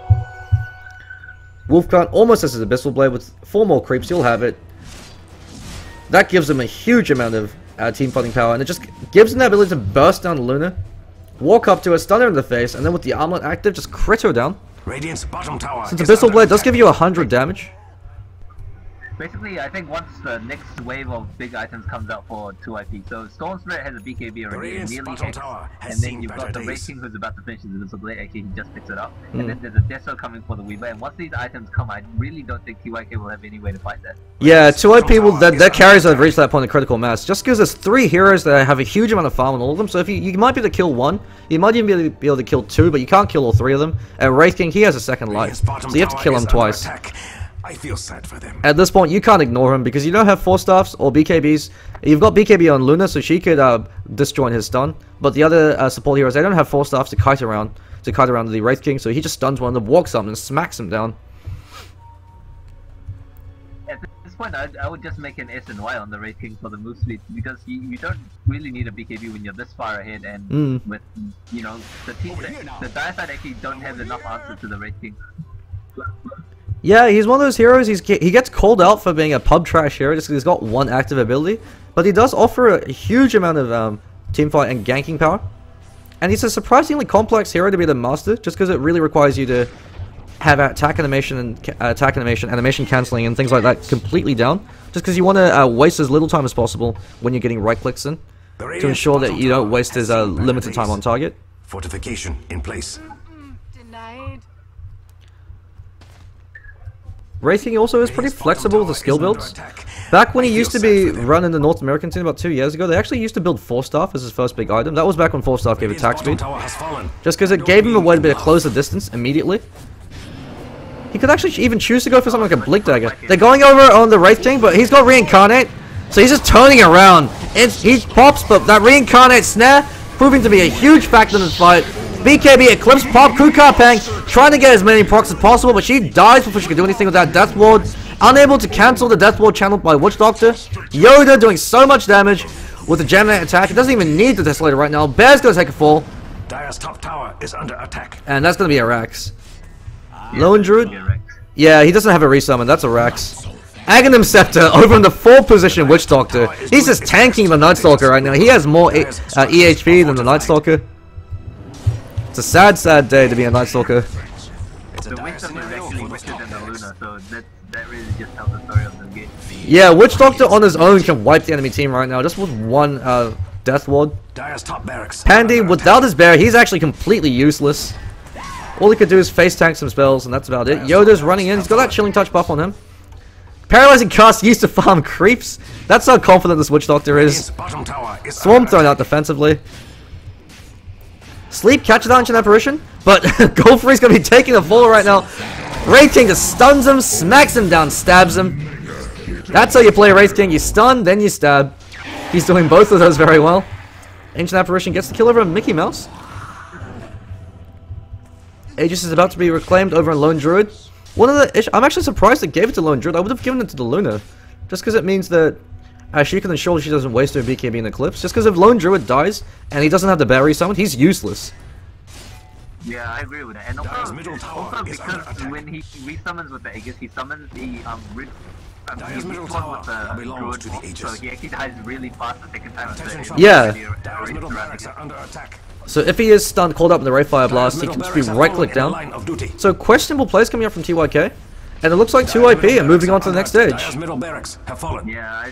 Wolfcant almost has his Abyssal Blade with 4 more creeps, you'll have it. That gives him a huge amount of team fighting power, and it just gives him the ability to burst down Luna, walk up to her, stun her in the face, and then with the armlet active, just crit her down. Radiant's bottom tower. Since Abyssal Blade does give you 100 damage. Basically, I think once the next wave of big items comes out for 2IP, so Storm Spirit has a BKB already, and nearly X, and then you've got the Wraith King who's about to finish his Abyssal Blade, actually he just picks it up, and then there's a Deso coming for the Weaver, and once these items come, I really don't think TYK will have any way to fight that. Yeah, 2IP will, their carries have reached that point of critical mass, just because there's 3 heroes that have a huge amount of farm on all of them, so if you might be able to kill 1, you might even be able to kill 2, but you can't kill all 3 of them, and Wraith King, he has a second life, so you have to kill him twice. I feel sad for them. At this point, you can't ignore him because you don't have 4 staffs or BKBs. You've got BKB on Luna, so she could disjoint his stun. But the other support heroes, they don't have 4 staffs to kite around the Wraith King, so he just stuns one of them, walks up, and smacks him down. At this point, I would just make an S and Y on the Wraith King for the move speed because you don't really need a BKB when you're this far ahead, and with the team, the dire side actually don't have enough answer to the Wraith King. Yeah, he's one of those heroes, he gets called out for being a pub trash hero just because he's got 1 active ability, but he does offer a huge amount of teamfight and ganking power. And he's a surprisingly complex hero to be the master, just because it really requires you to have attack animation and animation cancelling and things like that completely down, just because you want to waste as little time as possible when you're getting right clicks in, to ensure that you don't waste his limited time on target. Fortification in place. Denied. Wraith King also is pretty flexible with the skill builds. Back when he used to be run in the North American scene about 2 years ago, they actually used to build 4-staff as his first big item. That was back when 4-staff gave attack speed. Just because it gave him a way to be able to close the distance immediately. He could actually even choose to go for something like a Blink Dagger. They're going over on the Wraith King, but he's got Reincarnate, so he's just turning around. He pops, but that Reincarnate snare proving to be a huge factor in this fight. BKB, Eclipse, pop, Kuka Pang, trying to get as many procs as possible, but she dies before she can do anything with that Death Ward. Unable to cancel the Death Ward channeled by Witch Doctor. Yoda doing so much damage with the Gemini attack. It doesn't even need the Desolator right now. Bear's gonna take a fall. Dire's top tower is under attack. And that's gonna be a Rax. Lone Druid? Yeah, he doesn't have a resummon, that's a Rax. Aghanim Scepter over in the 4th position Witch Doctor. He's just tanking the Night Stalker right now. He has more EHP than the Night Stalker. It's a sad, sad day to be a Night Stalker. The Wisdom is actually wicked than the Luna, so that that really just tells the story of the game. Yeah, Witch Doctor on his own can wipe the enemy team right now, just with one Death Ward. Dire's top barracks. Pandy, without his bear, he's actually completely useless. All he could do is face tank some spells, and that's about it. Yoda's running in. He's got that Chilling Touch buff on him. Paralyzing Cast used to farm creeps. That's how confident this Witch Doctor is. Bottom tower is Swarm thrown out defensively. Sleep catches that Ancient Apparition, but Godfrey's going to be taking the fall right now. Wraith King just stuns him, smacks him down, stabs him. That's how you play Wraith King. You stun, then you stab. He's doing both of those very well. Ancient Apparition gets the kill over Mickey Mouse. Aegis is about to be reclaimed over in Lone Druid. One of the I'm actually surprised they gave it to Lone Druid. I would have given it to the Luna. Just because it means that she can ensure she doesn't waste her BKB in Eclipse. Just because if Lone Druid dies and he doesn't have the berry summoned, he's useless. Yeah, I agree with that. And also because when he resummons with the Aegis, he summons the he middle with tower the belongs to the Druid, Aegis. so he actually dies really fast the second time. Yeah. Dire's middle barracks are under attack. So if he is stunned, called up in the Wraith Fire Blast, he can just be right-click down. So questionable plays coming up from TYK. And it looks like 2IP are moving on to the next stage. Dire's middle barracks have fallen. Yeah,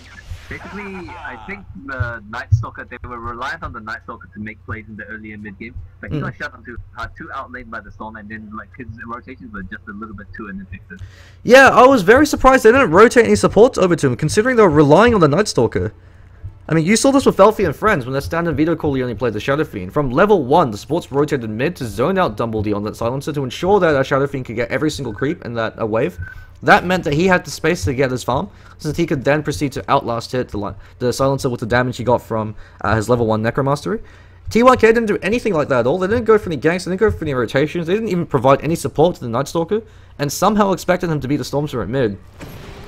basically, I think the Night Stalker, they were reliant on the Night Stalker to make plays in the early and mid game. But he got shot on too outlaid by the Storm, and then like his rotations were just a little bit too ineffective. Yeah, I was very surprised they didn't rotate any supports over to him, considering they were relying on the Night Stalker. I mean, you saw this with Felfie and Friends when their standard veto call only played the Shadow Fiend. From level 1, the supports rotated mid to zone out Dumbledy on that silencer to ensure that Shadow Fiend could get every single creep in that wave. That meant that he had the space to get his farm, so that he could then proceed to outlast hit the silencer with the damage he got from his level 1 Necromastery. TYK didn't do anything like that at all. They didn't go for any ganks, they didn't go for any rotations, they didn't even provide any support to the Night Stalker, and somehow expected him to beat the Stormstormer at mid.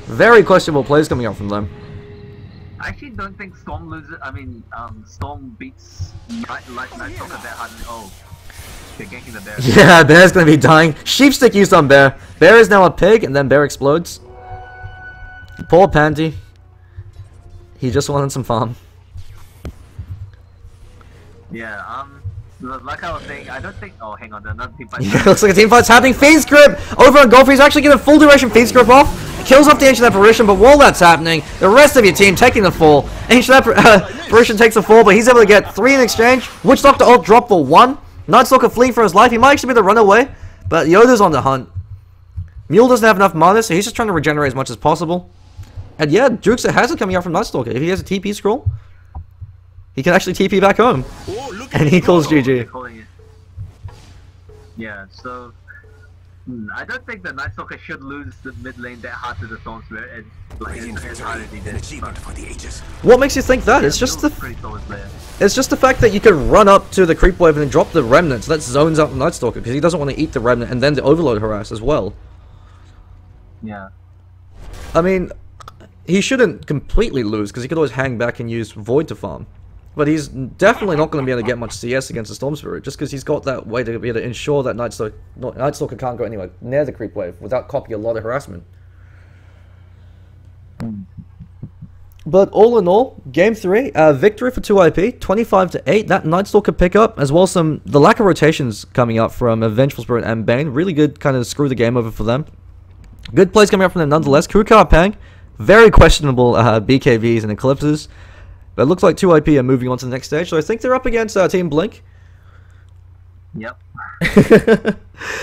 Very questionable plays coming out from them. I actually don't think Storm loses. I mean, Storm beats Night Stalker that hard. Oh, they're ganking the bear. Yeah, Bear's gonna be dying. Sheepstick used on Bear. Bear is now a pig, and then Bear explodes. Poor Panty. He just wanted some farm. Yeah, like I was saying, I don't think. Oh, hang on, another team fight. Yeah, looks like a team fight's happening. Fiend's Grip over on Godfrey's actually getting full duration Fiend's Grip off. Kills off the Ancient Apparition, but while that's happening, the rest of your team taking the fall. Ancient Apparition takes the fall, but he's able to get 3 in exchange. Witch Doctor ult drop for 1. Night Stalker fleeing for his life. He might actually be the runaway, but Yoda's on the hunt. Mule doesn't have enough mana, so he's just trying to regenerate as much as possible. And yeah, Jukes has it coming out from Night Stalker. If he has a TP scroll, he can actually TP back home. Oh, And he calls GG. Yeah, so I don't think the Night Stalker should lose the mid lane that hard to the Storm Spirit and like as hard as he did. For the Aegis. What makes you think that? It's just the fact that you can run up to the creep wave and then drop the remnants. That zones out the Night Stalker because he doesn't want to eat the remnant and then the overload harass as well. Yeah. I mean, he shouldn't completely lose because he could always hang back and use Void to farm. But he's definitely not going to be able to get much CS against the Storm Spirit, just because he's got that way to be able to ensure that Night Stalker can't go anywhere near the creep wave without copying a lot of harassment. But all in all, Game 3, victory for 2IP, 25-8. That Night Stalker pickup, as well as the lack of rotations coming up from Vengeful Spirit and Bane. Really good, kind of screw the game over for them. Good plays coming up from them nonetheless. Kukar Pang, very questionable BKVs and Eclipses. But it looks like 2IP are moving on to the next stage, so I think they're up against Team Blink. Yep.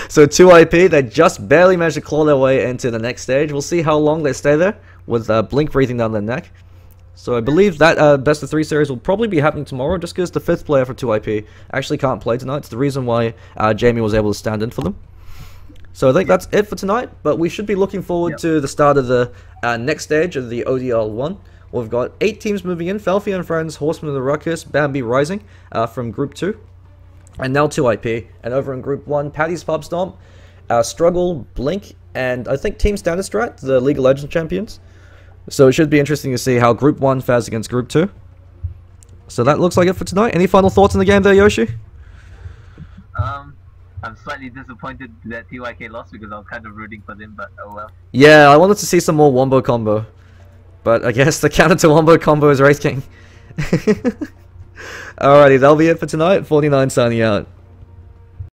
So 2IP, they just barely managed to claw their way into the next stage. We'll see how long they stay there, with Blink breathing down their neck. So I believe that best of 3 series will probably be happening tomorrow, just because the 5th player for 2IP actually can't play tonight. It's the reason why Jamie was able to stand in for them. So I think that's it for tonight, but we should be looking forward to the start of the next stage of the ODL 1. We've got 8 teams moving in: Felfie and Friends, Horsemen of the Ruckus, Bambi Rising from Group 2, and now 2IP. And over in Group 1, Paddy's Pub Stomp, Struggle, Blink, and I think Team Standard Strat, the League of Legends champions. So it should be interesting to see how Group 1 fares against Group 2. So that looks like it for tonight. Any final thoughts on the game there, Yoshi? I'm slightly disappointed that TYK lost because I was kind of rooting for them, but oh well. Yeah, I wanted to see some more Wombo combo. But I guess the counter to Wombo combo is Wraith King. Alrighty, that'll be it for tonight. 49 signing out.